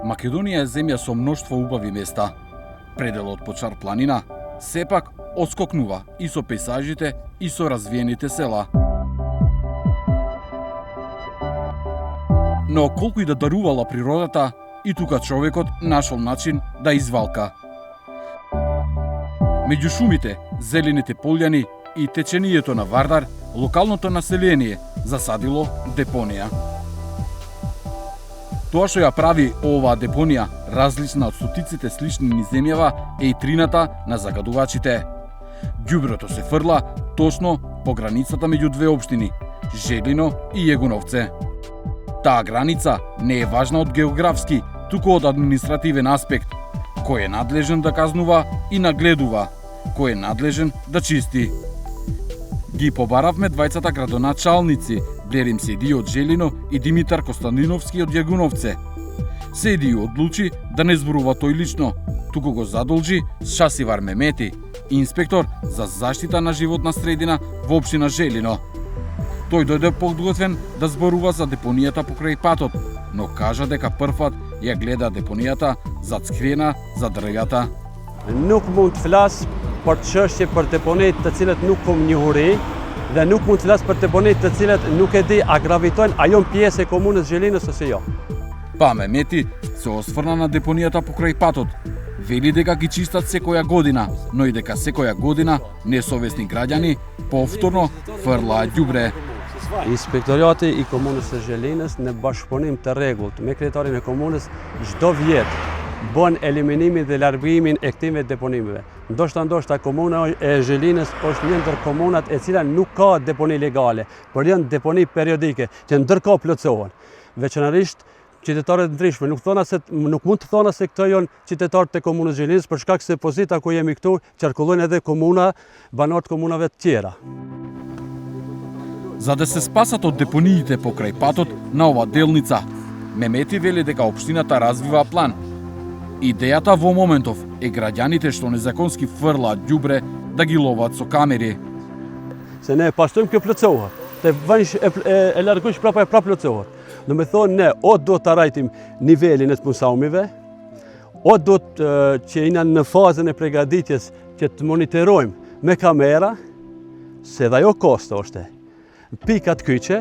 Македонија е земја со мноштво убави места. Пределот по Чар планина сепак отскокнува и со пейзажите и со развиените села. Но колку и да дарувала природата, и тука човекот нашол начин да извалка. Меѓу шумите, зелените полјани и течението на Вардар, локалното население засадило депонија. Тоа што ја прави оваа депонија различна од стотиците слични низ земјава е и трината на загадувачите. Ѓубрето се фрла точно по границата меѓу две општини, Желино и Јегуновце. Таа граница не е важна од географски, туку од административен аспект, кој е надлежен да казнува и нагледува, кој е надлежен да чисти. Ги побаравме двајцата градоначалници, Блерим Седи од Желино и Димитар Костадиновски од Јегуновце. Седи одлучи да не зборува тој лично, туку го задолжи Шасивар Мемети, инспектор за заштита на животна средина во општина Желино. Тој дојде подготвен да зборува за депонијата покрај патот, но кажа дека првпат ја гледа депонијата зацкриена за дрвјата. Nuk mund të flas për çështje për deponitë të cilët nuk kam njohuri dhe nuk mund të flas për deponitë të cilat nuk e di a gravitojnë a janë pjesë e komunës Želinës ose jo. Па Мемети се осврна на депонијата покрај патот. Вели дека ги чистат секоја година, но и дека секоја година несовесни граѓани повторно фрлаат ѓубре. Inspektorati i komunës së Zhelinës në bashkëpunim të rregullt me kryetarin e komunës çdo vjet bën eliminimin dhe largimin e këtyre deponimeve. Ndoshta komuna e Zhelinës është një ndër komunat e cila nuk ka deponi legale, por janë deponi periodike që ndërkohë plotësohen. Veçanërisht qytetarët ndryshme nuk mund të thona se këto janë qytetarët e komunës Zhelinës për shkak se pozita ku jemi këtu qarkullojnë edhe banorët komunave të tjera. За да се спасат од депониите покрај патот на ова делница, Мемети вели дека општината развива план. Идејата во моментов е граѓаните што незаконски фрлаат ѓубре да ги ловат со камери. Se ne pashtojmë kjo plotësohet, te vënsh e largosh prapa plotësohet. Do me thonë ne o do të rajtim nivelin e të punësaumive, o do të që jena në fazën e pregaditjes që të monitorojmë me kamera, se dhe ajo kosto është. Pikat kyçe,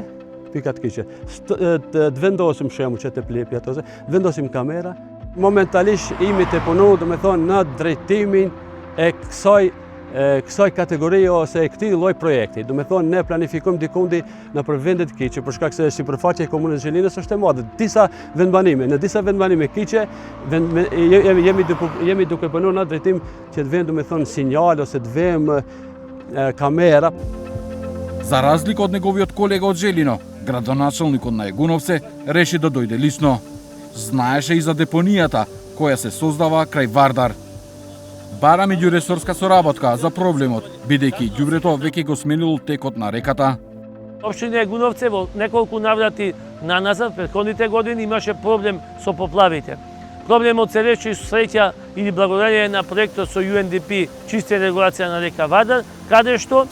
të vendosim shemu që të plepja të vendosim kamera, momentalisht imi të punu, do me thonë, në drejtimin e kësaj kategorie ose e këtij lloj projekti. Do me thonë, ne planifikojmë dikundi në për vendet kyçe, për shkak se sipërfaqja e komunës Zhelinës është e madhe. Në disa vendbanime kyçe jemi duke punuar në drejtim që të vëmë, do me thonë, sinjal ose të vëmë kamera. За разлика од неговиот колега од Желино, градоначалникот на Јегуновце реши да дојде лично. Знаеше и за депонијата која се создава крај Вардар. Бара меѓуресорска соработка за проблемот, бидејќи ѓубрето веќе го сменило текот на реката. Општина Јегуновце во неколку наврати назад, претходните години имаше проблем со поплавите. Проблемот се реши со среќа или благодарение на проектот со UNDP чиста регулација на река Вардар, каде што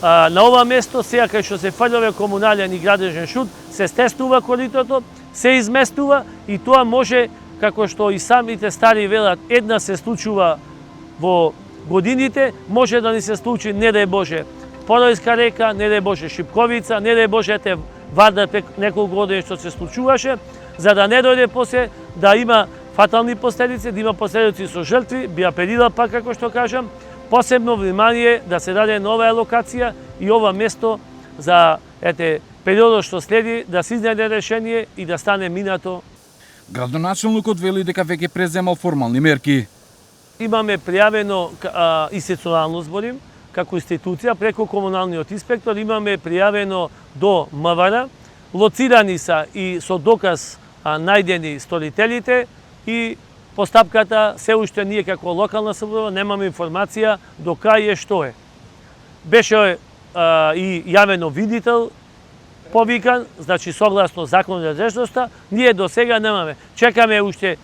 на ова место, сега кај што се фрлеве комунален и градежен шут, се стеснува коритото, се изместува и тоа може, како што и самите стари велат, една се случува во годините, може да ни се случи, не дај Боже, Поројска река, не дај Боже, Шипковица, не дај Боже, Вардар пред неколку години што се случуваше, за да не дојде после да има фатални последици, да има последици со жртви, би апелирал пак, како што кажам, посебно внимание да се даде нова локација и ова место за периодот што следи да се изнајде решение и да стане минато. Градоначалникот вели дека веќе преземал формални мерки. Имаме пријавено институционално зборим, како институција, преку комуналниот инспектор, имаме пријавено до МВР, лоцирани са и со доказ најдени сторителите и постапката се уште ние како локална самоуправа немаме информација до кај е што е. Беше и јавено видител повикан, значи согласно законот за надлежноста, ние до сега немаме. Чекаме уште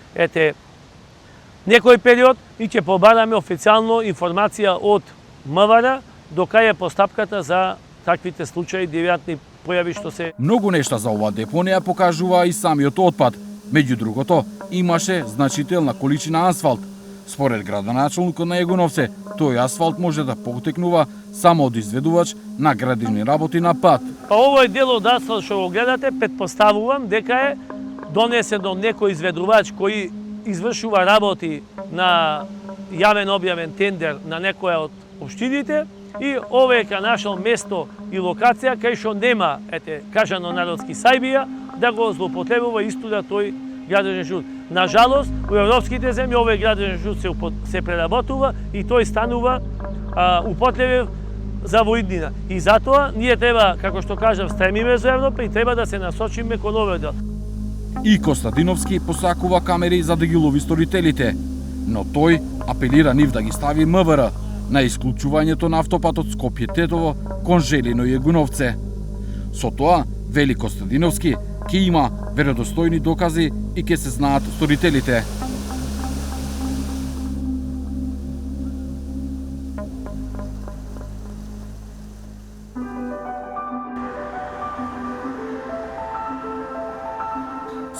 некој период и ќе побараме официјално информација од МВР до кај е постапката за таквите случаи девијатни појави што се. Многу нешта за оваа депонија покажува и самиот отпад. Меѓу другото, имаше значителна количина асфалт. Според градоначалникот на Егуновце, тој асфалт може да потекнува само од изведувач на градивни работи на пат. Па овој дел од асфалт што го гледате, претпоставувам дека е донесен од некој изведувач кој извршува работи на јавен објавен тендер на некоја од општините и овој е нашол место и локација кај што нема, кажано народски сајбија, да го злоупотребува истуда тој градежен жут. На жалост, у европските земји овој градежен жут се преработува и тој станува употребив за во иднина. И затоа ние треба, како што кажав, стремиме за Европа и треба да се насочиме кон овој дел. И Костадиновски посакува камери за да ги лови сторителите, но тој апелира нив да ги стави МВР на исклучувањето на автопатот Скопје-Тетово кон Желино и Егуновце. Со тоа, вели Костадиновски, ќе има веродостојни докази и ќе се знаат сторителите.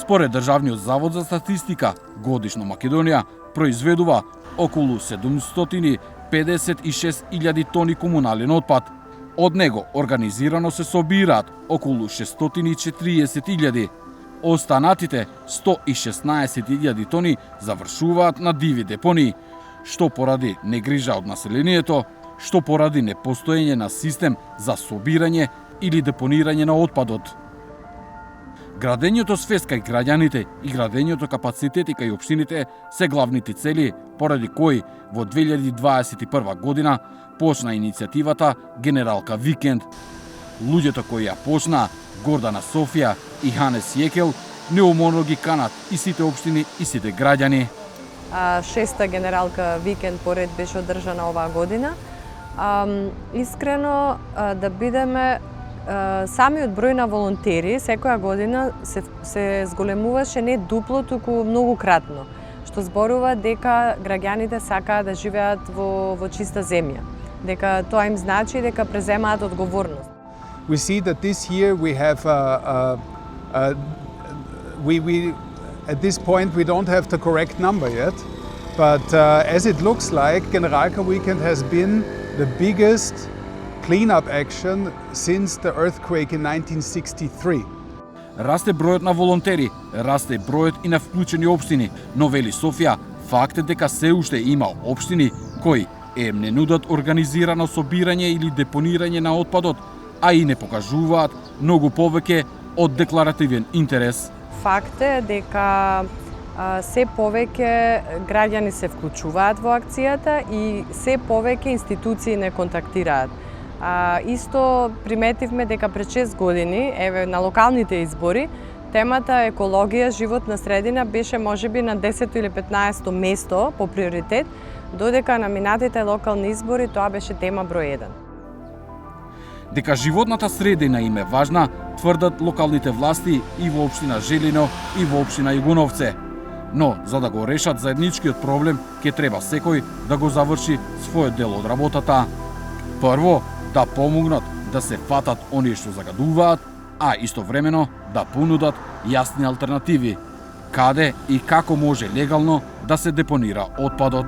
Според Државниот завод за статистика, годишно Македонија произведува околу 756.000 тони комунален отпад. Од него организирано се собираат околу 640.000. Останатите 116.000 тони завршуваат на диви депонии, што поради негрижа од населението, што поради непостоење на систем за собирање или депонирање на отпадот. Градењето свест кај граѓаните и градењето капацитети кај општините се главните цели поради кои во 2021 година почна иницијативата Генералка Викенд. Луѓето кои ја почна, Гордана Софија и Ханес Јекел, неуморно ги канат и сите општини и сите граѓани. Шеста Генералка Викенд поред беше одржана оваа година. Искрено да бидеме самиот број на волонтери секоја година се зголемуваше не дупло, туку многукратно, што зборува дека граѓаните сакаат да живеат во чиста земја, дека тоа им значи дека преземаат одговорност. We see that this year we have at this point we don't have the correct number yet, but as it looks like, Generalka Weekend has been the biggest cleanup action since the earthquake in 1963. Расте бројот на волонтери, расте бројот и на вклучени општини, но вели Софија, фактот дека се уште има општини кои не нудат организирано собирање или депонирање на отпадот, а и не покажуваат многу повеќе од декларативен интерес. Факт е дека се повеќе граѓани се вклучуваат во акцијата и се повеќе институции не контактираат. Исто приметивме дека пред 6 години, на локалните избори, темата екологија, животна средина беше можеби на 10 или 15 место по приоритет, додека на минатите локални избори тоа беше тема број 1. Дека животната средина им е важна, тврдат локалните власти и во општина Желино и во општина Егуновце. Но, за да го решат заедничкиот проблем, ќе треба секој да го заврши својот дел од работата. Прво, да помогнат да се фатат оние што загадуваат, а истовремено да понудат јасни алтернативи, каде и како може легално да се депонира отпадот.